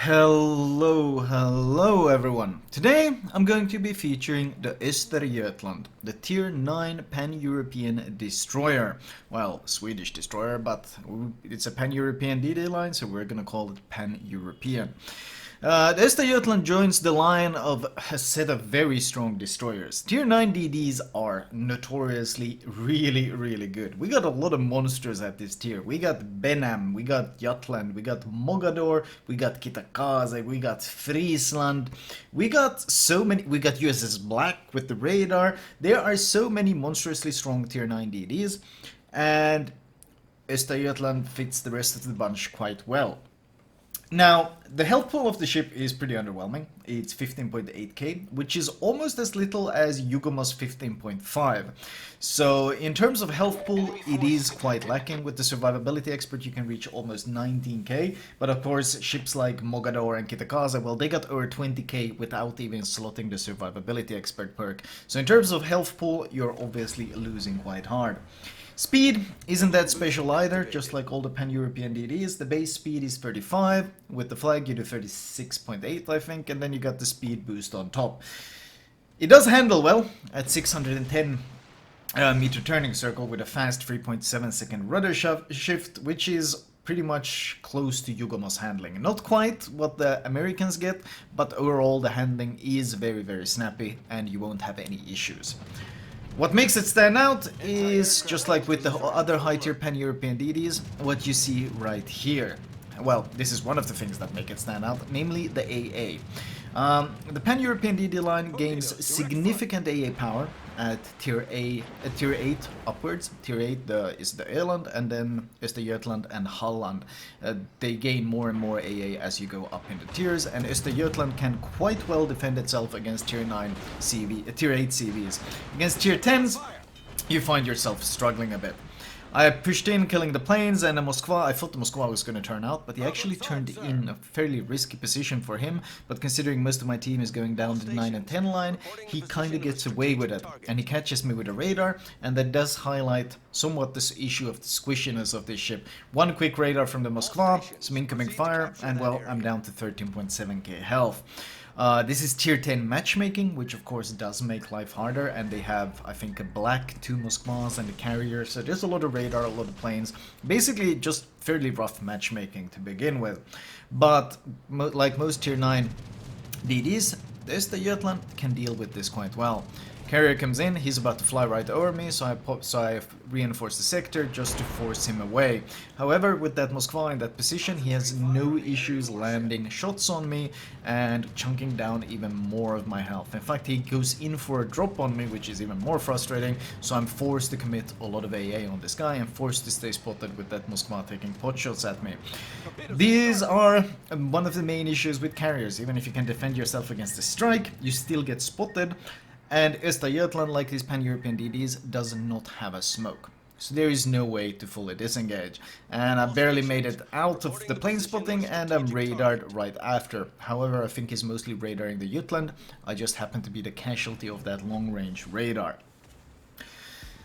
Hello everyone. Today I'm going to be featuring the Östergötland, the Tier 9 Pan-European destroyer. Well, Swedish destroyer, but it's a Pan-European DD line, so we're gonna call it Pan-European. The Östergötland joins the line of a set of very strong destroyers. Tier 9 DDs are notoriously really good. We got a lot of monsters at this tier. We got Benham, we got Jutland, we got Mogador, we got Kitakaze, we got Friesland, we got so many, we got USS Black with the radar. There are so many monstrously strong tier 9 DDs, and Östergötland fits the rest of the bunch quite well. Now, the health pool of the ship is pretty underwhelming. It's 15.8k, which is almost as little as Yugoma's 15.5. So, in terms of health pool, it is quite lacking. With the survivability expert, you can reach almost 19k. But of course, ships like Mogador and Kitakaze, well, they got over 20k without even slotting the survivability expert perk. So, in terms of health pool, you're obviously losing quite hard. Speed isn't that special either, just like all the Pan-European DDs. The base speed is 35, with the flag you do 36.8 I think, and then you got the speed boost on top. It does handle well at 610 meter turning circle with a fast 3.7 second rudder shift, which is pretty much close to Yugoma's handling. Not quite what the Americans get, but overall the handling is very snappy and you won't have any issues. What makes it stand out is, just like with the other high-tier Pan-European DDs, what you see right here. Well, this is one of the things that make it stand out, namely the AA. The Pan-European DD line gains significant AA power at tier 8 upwards. Tier 8 is the Öland, and then Östergötland and Halland. They gain more and more AA as you go up in the tiers, and Östergötland can quite well defend itself against tier 9 CV, tier 8 CVs. Against tier 10s, you find yourself struggling a bit. I pushed in, killing the planes, and the Moskva. I thought the Moskva was going to turn out, but he actually turned in a fairly risky position for him. But considering most of my team is going down the 9 and 10 line, he kind of gets away with it. And he catches me with a radar, and that does highlight somewhat this issue of the squishiness of this ship. One quick radar from the Moskva, some incoming fire, and well, I'm down to 13.7k health. This is tier 10 matchmaking, which of course does make life harder, and they have, I think, a black, 2 Moskvas and a carrier, so there's a lot of radar, a lot of planes. Basically, just fairly rough matchmaking to begin with. But, like most tier 9 DDs, the Östergötland can deal with this quite well. Carrier comes in, he's about to fly right over me, so I reinforce the sector just to force him away. However, with that Moskva in that position, he has no issues landing shots on me and chunking down even more of my health. In fact, he goes in for a drop on me, which is even more frustrating, so I'm forced to commit a lot of AA on this guy and forced to stay spotted with that Moskva taking pot shots at me. These are one of the main issues with carriers. Even if you can defend yourself against a strike, you still get spotted. And Östergötland, like these Pan-European DDs, does not have a smoke. So there is no way to fully disengage. And I barely made it out of the plane spotting, and I'm radared right after. However, I think he's mostly radaring the Jutland. I just happen to be the casualty of that long-range radar.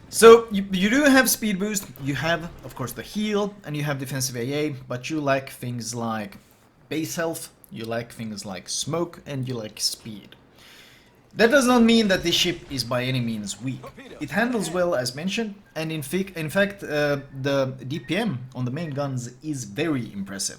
So, you do have speed boost, you have, of course, the heal, and you have defensive AA, but you lack things like base health, you lack things like smoke, and you lack speed. That does not mean that this ship is by any means weak. It handles well as mentioned, and in fact the DPM on the main guns is very impressive.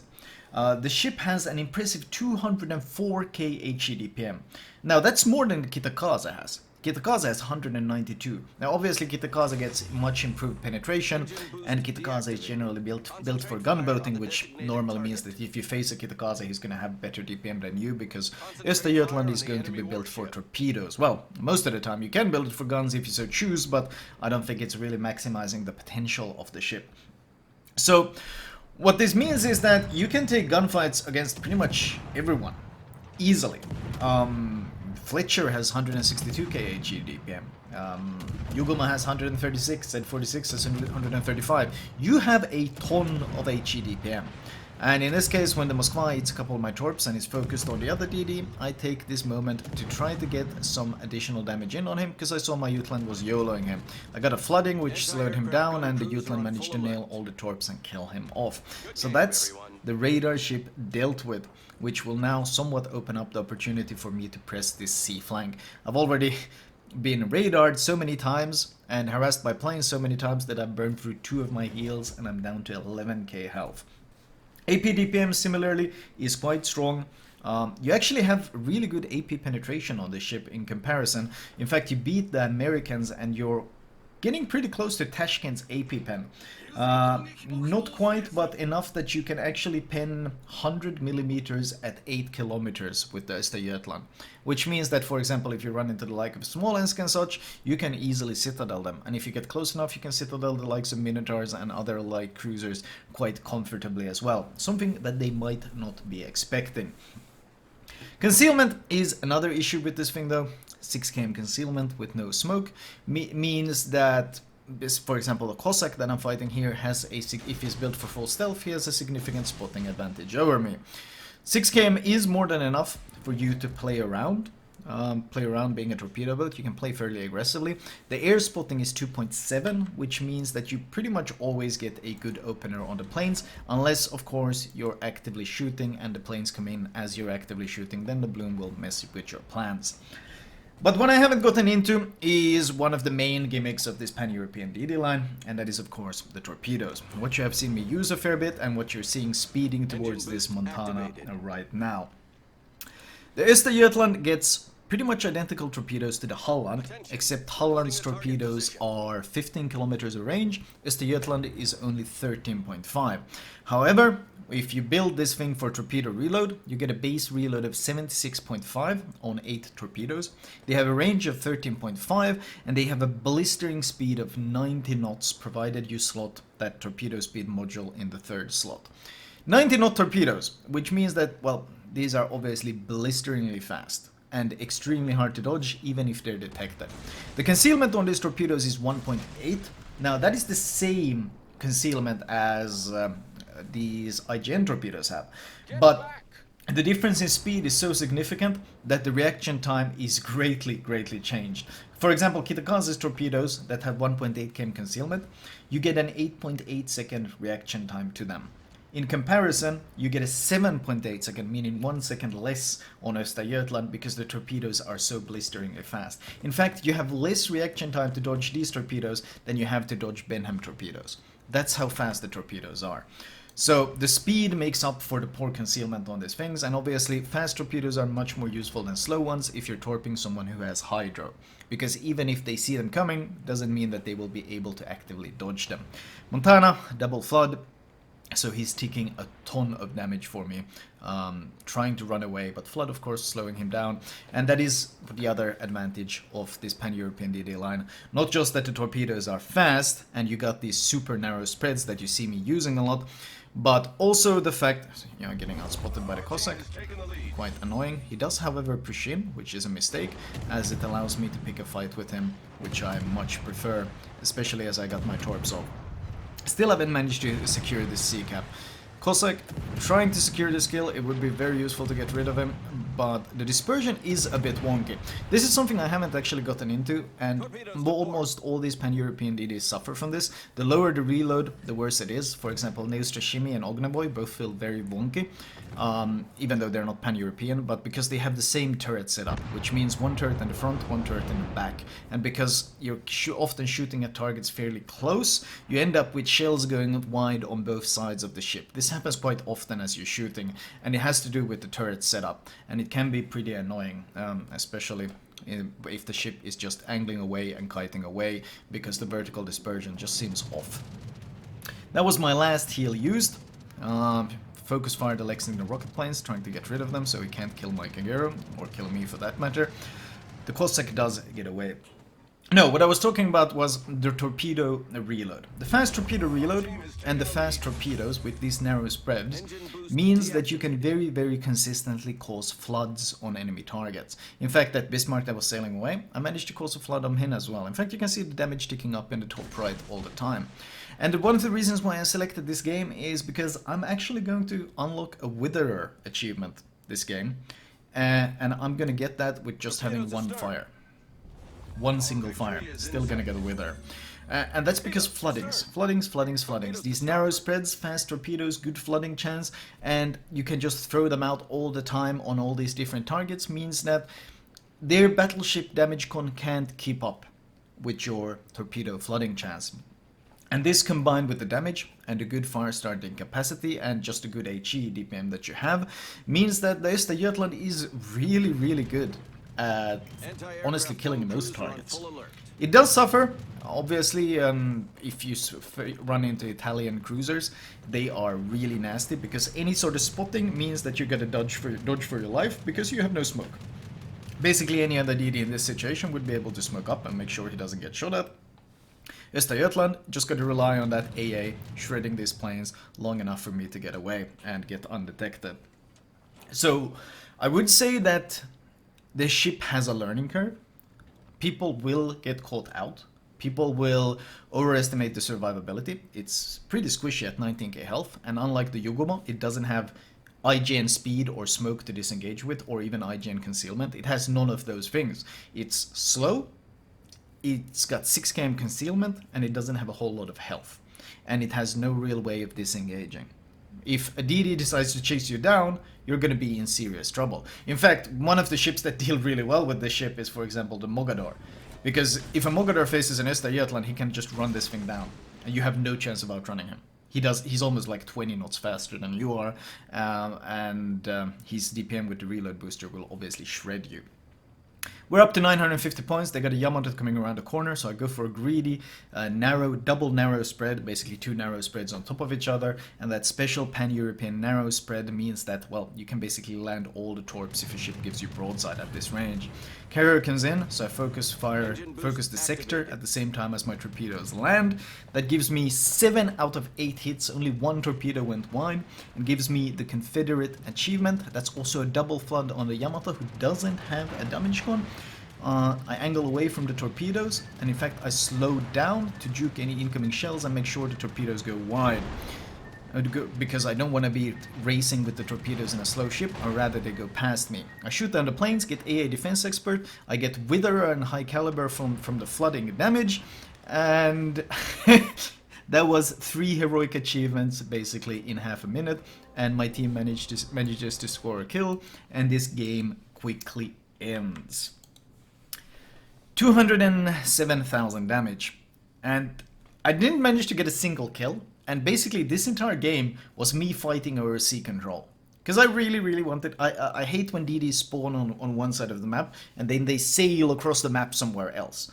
The ship has an impressive 204k HE DPM. Now that's more than Kitakaze has. Kitakaze has 192. Now obviously Kitakaze gets much improved penetration, and Kitakaze is generally built for gunboating, which normally means that if you face a Kitakaze, he's going to have better DPM than you, because Östergötland is going to be built for torpedoes. Well, most of the time you can build it for guns if you so choose, but I don't think it's really maximizing the potential of the ship. So what this means is that you can take gunfights against pretty much everyone easily. Fletcher has 162k HE DPM. Yugoma has 136, and 46 has 135. You have a ton of HE DPM. And in this case, when the Moskva eats a couple of my torps and is focused on the other DD, I take this moment to try to get some additional damage in on him, because I saw my Jutland was YOLOing him. I got a flooding which slowed him down, and the Jutland managed to nail all the torps and kill him off. So that's the radar ship dealt with, which will now somewhat open up the opportunity for me to press this sea flank. I've already been radared so many times and harassed by planes so many times that I've burned through 2 of my heals and I'm down to 11k health. AP DPM similarly is quite strong. You actually have really good AP penetration on this ship in comparison. In fact, you beat the Americans and you're getting pretty close to Tashkent's AP pen. Not quite, but enough that you can actually pen 100 millimeters at 8 kilometers with the Östergötland. Which means that, for example, if you run into the like of Smolensk and such, you can easily citadel them. And if you get close enough, you can citadel the likes of Minotaurs and other light cruisers quite comfortably as well. Something that they might not be expecting. Concealment is another issue with this thing though. 6 km concealment with no smoke means that this, for example, the Cossack that I'm fighting here has a, if he's built for full stealth, he has a significant spotting advantage over me. 6 km is more than enough for you to play around. Being a torpedo boat, you can play fairly aggressively. The air spotting is 2.7, which means that you pretty much always get a good opener on the planes, unless of course you're actively shooting and the planes come in as you're actively shooting, then the bloom will mess with your plans. But what I haven't gotten into is one of the main gimmicks of this pan-European DD line, and that is of course the torpedoes. What you have seen me use a fair bit and what you're seeing speeding towards this Montana right now. The Östergötland gets pretty much identical torpedoes to the Holland, except Holland's torpedoes are 15 kilometers of range, Östergötland is only 13.5. However, if you build this thing for torpedo reload, you get a base reload of 76.5 on 8 torpedoes. They have a range of 13.5 and they have a blistering speed of 90 knots provided you slot that torpedo speed module in the 3rd slot. 90 knot torpedoes, which means that, well, these are obviously blisteringly fast and extremely hard to dodge even if they're detected. The concealment on these torpedoes is 1.8. Now that is the same concealment as these IGN torpedoes have, but the difference in speed is so significant that the reaction time is greatly changed. For example, Kitakaze's torpedoes that have 1.8 km concealment, you get an 8.8 second reaction time to them. In comparison, you get a 7.8 second, meaning 1 second less on Östergötland because the torpedoes are so blisteringly fast. In fact, you have less reaction time to dodge these torpedoes than you have to dodge Benham torpedoes. That's how fast the torpedoes are. So the speed makes up for the poor concealment on these things, and obviously fast torpedoes are much more useful than slow ones if you're torping someone who has hydro. Because even if they see them coming, doesn't mean that they will be able to actively dodge them. Montana, double flood. So he's taking a ton of damage for me, trying to run away, but Flood of course slowing him down, and that is the other advantage of this pan-European DD line. Not just that the torpedoes are fast and you got these super narrow spreads that you see me using a lot, but also the fact, you know, getting outspotted by the Cossack, quite annoying. He does however push in, which is a mistake, as it allows me to pick a fight with him, which I much prefer, especially as I got my torps off. Still haven't managed to secure this sea cap. Cossack trying to secure this kill, it would be very useful to get rid of him, but the dispersion is a bit wonky. This is something I haven't actually gotten into, and almost all these pan-European DDs suffer from this. The lower the reload, the worse it is. For example, Neustroshimi and Ogneboy both feel very wonky, even though they're not pan-European, but because they have the same turret setup, which means one turret in the front, one turret in the back. And because you're often shooting at targets fairly close, you end up with shells going wide on both sides of the ship. This happens quite often as you're shooting, and it has to do with the turret setup, and it can be pretty annoying, especially if the ship is just angling away and kiting away, because the vertical dispersion just seems off. That was my last heal used. Focus fire Alexing the rocket planes, trying to get rid of them so he can't kill my Kagero, or kill me for that matter. The Cossack does get away. No, what I was talking about was the torpedo reload. The fast torpedo reload and the fast torpedoes with these narrow spreads means that you can very consistently cause floods on enemy targets. In fact, that Bismarck that was sailing away, I managed to cause a flood on him as well. In fact, you can see the damage ticking up in the top right all the time. And one of the reasons why I selected this game is because I'm actually going to unlock a Witherer achievement this game. And I'm going to get that with just having one fire. One single fire, still gonna get a Wither. And that's because floodings. These narrow spreads, fast torpedoes, good flooding chance, and you can just throw them out all the time on all these different targets means that their battleship damage con can't keep up with your torpedo flooding chance. And this combined with the damage and a good fire starting capacity and just a good HE DPM that you have means that the Östergötland is really good at honestly killing most targets. It does suffer, obviously, if you run into Italian cruisers, they are really nasty because any sort of spotting means that you gotta dodge for your life because you have no smoke. Basically, any other DD in this situation would be able to smoke up and make sure he doesn't get shot at. Östergötland just got to rely on that AA shredding these planes long enough for me to get away and get undetected. So I would say that the ship has a learning curve. People will get caught out. People will overestimate the survivability. It's pretty squishy at 19k health, and unlike the Yugomo, it doesn't have IGN speed or smoke to disengage with, or even IGN concealment. It has none of those things. It's slow, it's got 6 km concealment, and it doesn't have a whole lot of health. And it has no real way of disengaging. If a DD decides to chase you down, you're going to be in serious trouble. In fact, one of the ships that deal really well with this ship is, for example, the Mogador. Because if a Mogador faces an Östergötland, he can just run this thing down, and you have no chance of outrunning him. He's almost like 20 knots faster than you are, and his DPM with the reload booster will obviously shred you. We're up to 950 points. They got a Yamato coming around the corner, so I go for a greedy, double narrow spread, basically 2 narrow spreads on top of each other, and that special pan-European narrow spread means that, well, you can basically land all the torps if a ship gives you broadside at this range. Carrier comes in, so I focus the sector at the same time as my torpedoes land. That gives me 7 out of 8 hits, only 1 torpedo went wide, and gives me the Confederate achievement. That's also a double flood on the Yamato, who doesn't have a damage con. I angle away from the torpedoes, and in fact I slow down to juke any incoming shells and make sure the torpedoes go wide. Because I don't want to be racing with the torpedoes in a slow ship, or rather they go past me. I shoot down the planes, get AA Defense Expert, I get Witherer and High Caliber from the flooding damage, and that was 3 heroic achievements basically in half a minute, and my team manages to score a kill, and this game quickly ends. 207,000 damage, and I didn't manage to get a single kill, and basically this entire game was me fighting over sea control. Because I really wanted, I hate when DDs spawn on one side of the map and then they sail across the map somewhere else.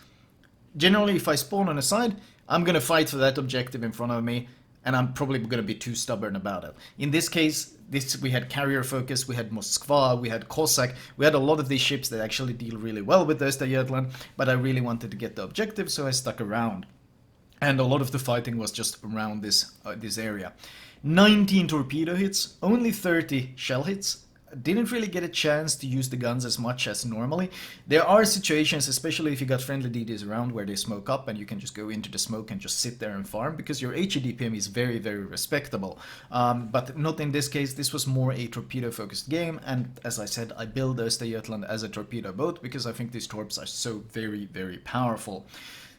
Generally, if I spawn on a side, I'm gonna fight for that objective in front of me, and I'm probably gonna be too stubborn about it. In this case, we had Carrier Focus, we had Moskva, we had Cossack, we had a lot of these ships that actually deal really well with the Östergötland, but I really wanted to get the objective, so I stuck around. And a lot of the fighting was just around this area. 19 torpedo hits, only 30 shell hits. Didn't really get a chance to use the guns as much as normally. There are situations, especially if you got friendly DDs around, where they smoke up and you can just go into the smoke and just sit there and farm, because your HE DPM is very respectable. But not in this case. This was more a torpedo focused game, and as I said, I build Östergötland as a torpedo boat because I think these torps are so very powerful.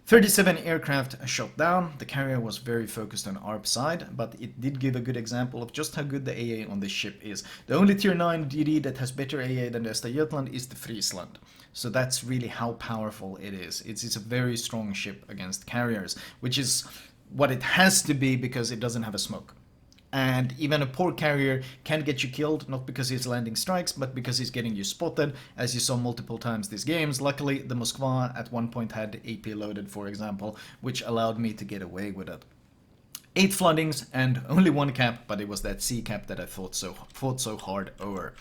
37 aircraft shot down. The carrier was very focused on ARP side, but it did give a good example of just how good the AA on this ship is. The only tier 9 DD that has better AA than the Östergötland is the Friesland. So that's really how powerful it is. It's a very strong ship against carriers, which is what it has to be because it doesn't have a smoke. And even a poor carrier can get you killed, not because he's landing strikes, but because he's getting you spotted, as you saw multiple times these games. Luckily, the Moskva at one point had AP loaded, for example, which allowed me to get away with it. 8 floodings and only 1 cap, but it was that C cap that I fought so hard over.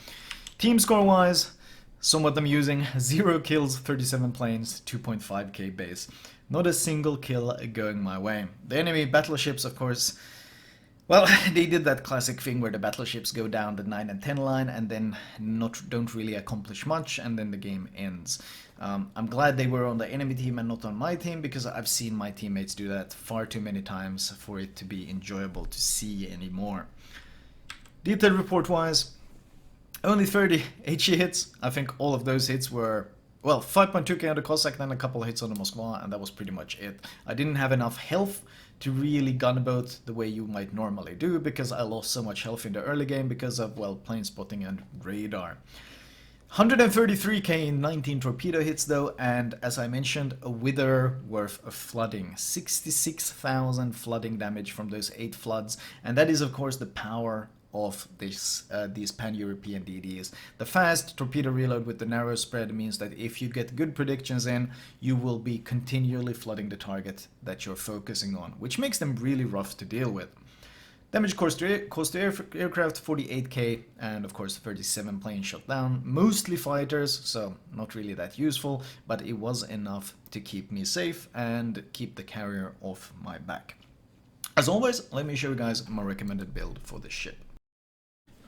Team score-wise, somewhat amusing. 0 kills, 37 planes, 2.5k base. Not a single kill going my way. The enemy battleships, of course, well, they did that classic thing where the battleships go down the 9 and 10 line and then don't really accomplish much, and then the game ends. I'm glad they were on the enemy team and not on my team, because I've seen my teammates do that far too many times for it to be enjoyable to see anymore. Detailed report wise, only 30 HE hits. I think all of those hits were well, 5.2k on the Cossack, then a couple of hits on the Moskva, and that was pretty much it. I didn't have enough health to really gunboat the way you might normally do, because I lost so much health in the early game because of, well, plane spotting and radar. 133k in 19 torpedo hits though, and as I mentioned, a wither worth of flooding. 66,000 flooding damage from those 8 floods, and that is of course the power of these pan-European DDs. The fast torpedo reload with the narrow spread means that if you get good predictions in, you will be continually flooding the target that you're focusing on, which makes them really rough to deal with. Damage cost to aircraft 48k, and of course 37 planes shot down, mostly fighters, so not really that useful, but it was enough to keep me safe and keep the carrier off my back. As always, let me show you guys my recommended build for this ship.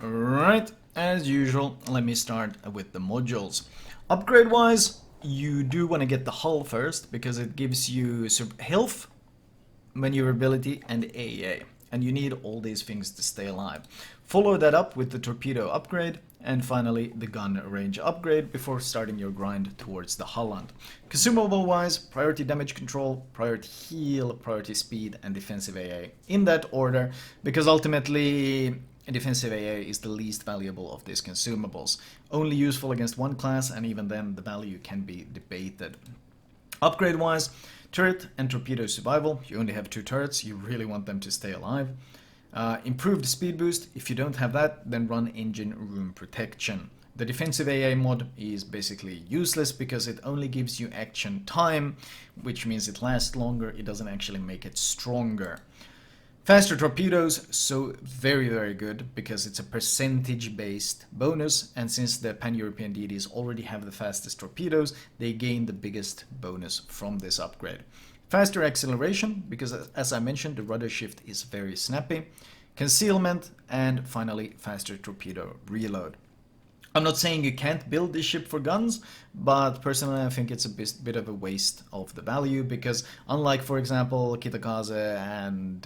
Alright, as usual, let me start with the modules. Upgrade wise, you do want to get the hull first, because it gives you health, maneuverability, and AA. And you need all these things to stay alive. Follow that up with the torpedo upgrade, and finally the gun range upgrade before starting your grind towards the Holland. Consumable wise, priority damage control, priority heal, priority speed, and defensive AA. In that order, because ultimately defensive AA is the least valuable of these consumables. Only useful against one class, and even then the value can be debated. Upgrade wise, turret and torpedo survival. You only have 2 turrets, you really want them to stay alive. Improved speed boost. If you don't have that, then run engine room protection. The defensive AA mod is basically useless because it only gives you action time, which means it lasts longer, it doesn't actually make it stronger. Faster torpedoes, so very, very good, because it's a percentage-based bonus, and since the pan-European DDs already have the fastest torpedoes, they gain the biggest bonus from this upgrade. Faster acceleration, because as I mentioned, the rudder shift is very snappy. Concealment, and finally, faster torpedo reload. I'm not saying you can't build this ship for guns, but personally I think it's a bit of a waste of the value, because unlike, for example, Kitakaze and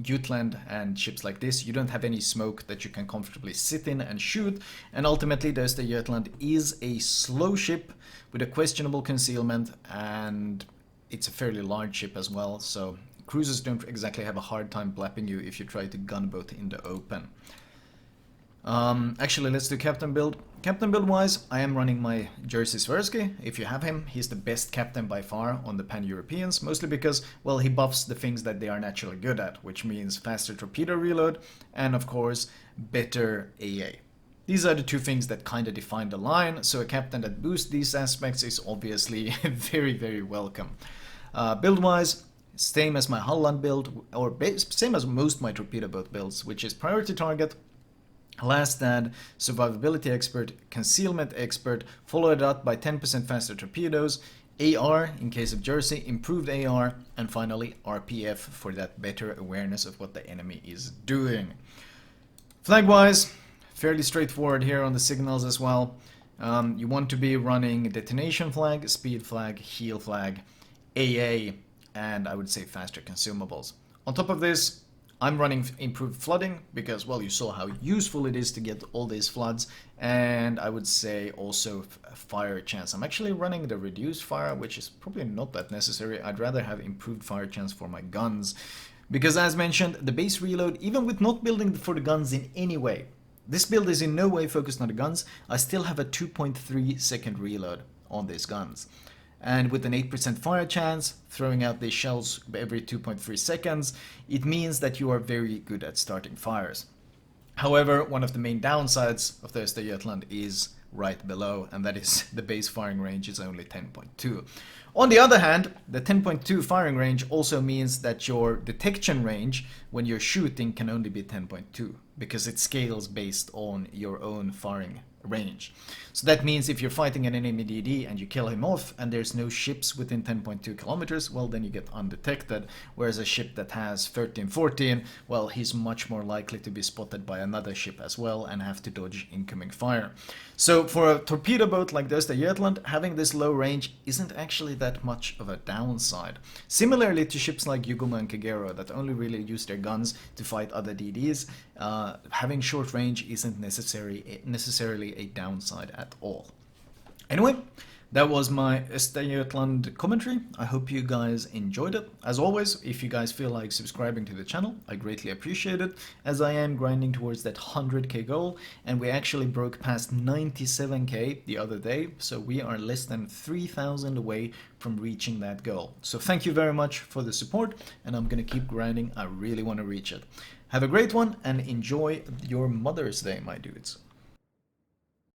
Jutland and ships like this, you don't have any smoke that you can comfortably sit in and shoot, and ultimately the Östergötland is a slow ship with a questionable concealment, and it's a fairly large ship as well, so cruisers don't exactly have a hard time blapping you if you try to gunboat in the open. Actually, let's do captain build. Captain build wise, I am running my Jerzy Swirsky. If you have him, he's the best captain by far on the Pan-Europeans, mostly because, well, he buffs the things that they are naturally good at, which means faster torpedo reload and, of course, better AA. These are the 2 things that kind of define the line, so a captain that boosts these aspects is obviously very, very welcome. Build wise, same as my Holland build, or same as most my torpedo boat builds, which is priority target, last stand, survivability expert, concealment expert, followed up by 10% faster torpedoes, AR in case of Jersey, improved AR, and finally RPF for that better awareness of what the enemy is doing. Flag wise, fairly straightforward here on the signals as well. You want to be running detonation flag, speed flag, heal flag, AA, and I would say faster consumables. On top of this, I'm running improved flooding because, well, you saw how useful it is to get all these floods, and I would say also fire chance. I'm actually running the reduced fire, which is probably not that necessary. I'd rather have improved fire chance for my guns because, as mentioned, the base reload, even with not building for the guns in any way, this build is in no way focused on the guns, I still have a 2.3 second reload on these guns. And with an 8% fire chance, throwing out these shells every 2.3 seconds, it means that you are very good at starting fires. However, one of the main downsides of the Östergötland is right below, and that is the base firing range is only 10.2. On the other hand, the 10.2 firing range also means that your detection range when you're shooting can only be 10.2, because it scales based on your own firing range. So that means if you're fighting an enemy DD and you kill him off and there's no ships within 10.2 kilometers, well, then you get undetected, whereas a ship that has 13-14, well, he's much more likely to be spotted by another ship as well and have to dodge incoming fire. So for a torpedo boat like the Östergötland, having this low range isn't actually that much of a downside. Similarly to ships like Yugumo and Kagero that only really use their guns to fight other DDs, having short range isn't necessarily a downside at all. Anyway, That was my Östergötland commentary. I hope you guys enjoyed it. As always, if you guys feel like subscribing to the channel, I greatly appreciate it, as I am grinding towards that 100k goal, and we actually broke past 97k the other day, so we are less than 3,000 away from reaching that goal. So thank you very much for the support, and I'm gonna keep grinding. I really want to reach it. Have a great one, and enjoy your Mother's Day, my dudes.